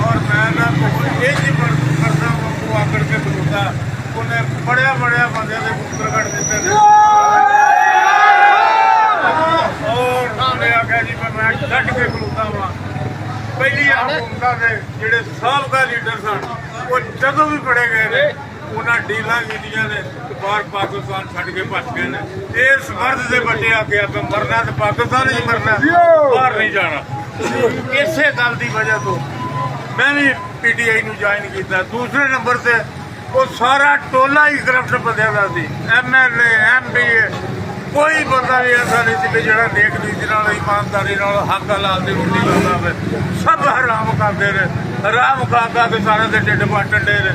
और मैं ना ये करता वो आकर के खलोता उन्हें बड़े बड़े बंदे के पुत्र कट दिते और उन्हें आख्या जी मैं डट के खलोता वा पहली हुकूमत के जोड़े साबका लीडर सन वो जदों भी फड़े गए ने उन्हें डीलां कीतियां ने बाहर पाकिस्तान छड़ के भज गए ने इस मर्द के बच्चे आके आप मरना तो पाकिस्तान ही मरना बाहर नहीं जाना इसे गल की वजह तो मैं भी PTI नूं ज्वाइन किया। दूसरे नंबर से वो सारा टोला ही करप्ट बंदियां दा सी MLA MP कोई बंदा भी ऐसा नहीं सी जो नेक नीति नाल ईमानदारी नाल हक हलाल की रोटी खाता है सब हराम करते रहे हराम खा के सारे के ढिड वंडन डे ने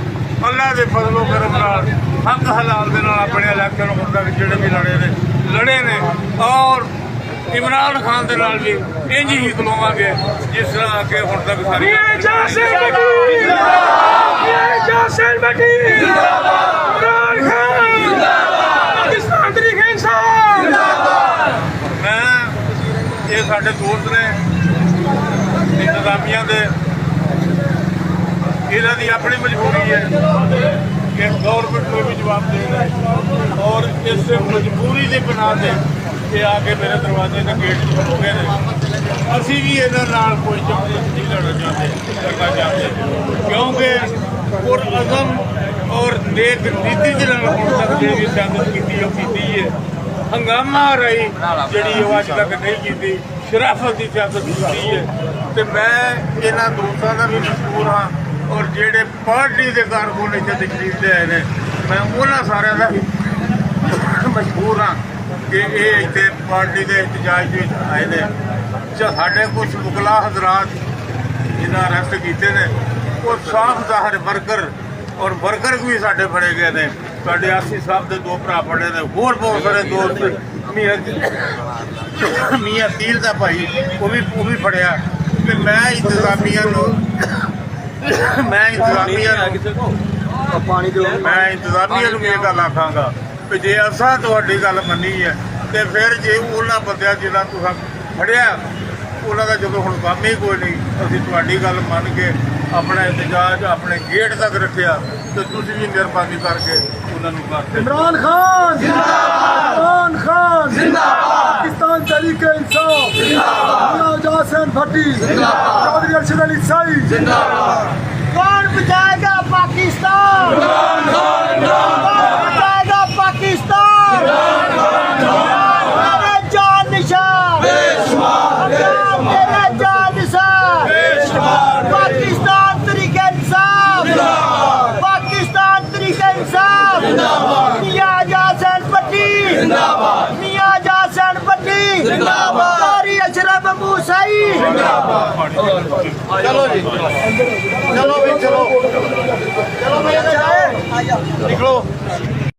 अल्लाह के फजलो करम नाल हक हलाल के नाल अपने इलेक्शन हुण तक जिहड़े भी लड़े ने और इमरान खान के नाल भी इंज ही खलोवांगे जिस तरह आके हुण तक सारी मैं ये साडे दोस्त ने इंतजामिया दे इन्हां दी अपनी मजबूरी है कि गौरमेंट को भी जवाब देना और इस मजबूरी की बिना से ये आके मेरे दरवाजे के गेट हो गए हैं असी भी इन्होंने कोई चक्कर नहीं लड़ना चाहते करना चाहते क्योंकि पुरअज़म और नेक नीति तक जी सियासत की है हंगामा रही जी अज तक नहीं की शराफत की सियासत की है तो मैं इन्होंने दोस्तों का भी मशहूर हाँ और जेडे पार्टी के कारकुन इतने तशरीफ ले आए हैं मैं उन्होंने सारे का मशहूर हाँ कि ये इतने पार्टी के एहतजाज आए हैं साढ़े कुछ मुगला हजरात जिन्हें अरेस्ट किए हैं वो साफ ज़ाहिर वर्कर और वर्कर भी साढ़े फड़े गए हैं साढ़े आसी साहब के दो भरा फड़े ने होर बहुत सारे दोस्त मियाँ तील का भाई वो भी फड़िया कि मैं इंतजामिया ये गल आखांगा कि जे असा तुहाडी गल मनी है तो फिर जे उन्होंने बंदियां जिन्हां तुसां फड़िया उन्हों का जो हुण काम ही कोई नहीं असीं तुहाडी गल मन के अपना एहतजाज अपने गेट तक रखिया तो तुसीं भी मेहरबानी करके उन्होंने करते इमरान खान इमरान खान पाकिस्तान तहरीक इंसाफ हुसैन भट्टी चौधरी अरशद अली साई कौन बचाएगा पाकिस्तान कौन बचाएगा पाकिस्तान मेरे जान निशान मेरे जान निशान पाकिस्तान तरीके इंसाफ पाकिस्तान तरीके इंसाफ मियां हुसैन भट्टी मियां हुसैन भट्टी चौधरी अशरफ मूसाई चलो जी चलो भाई चलो चलो भाई निकलो।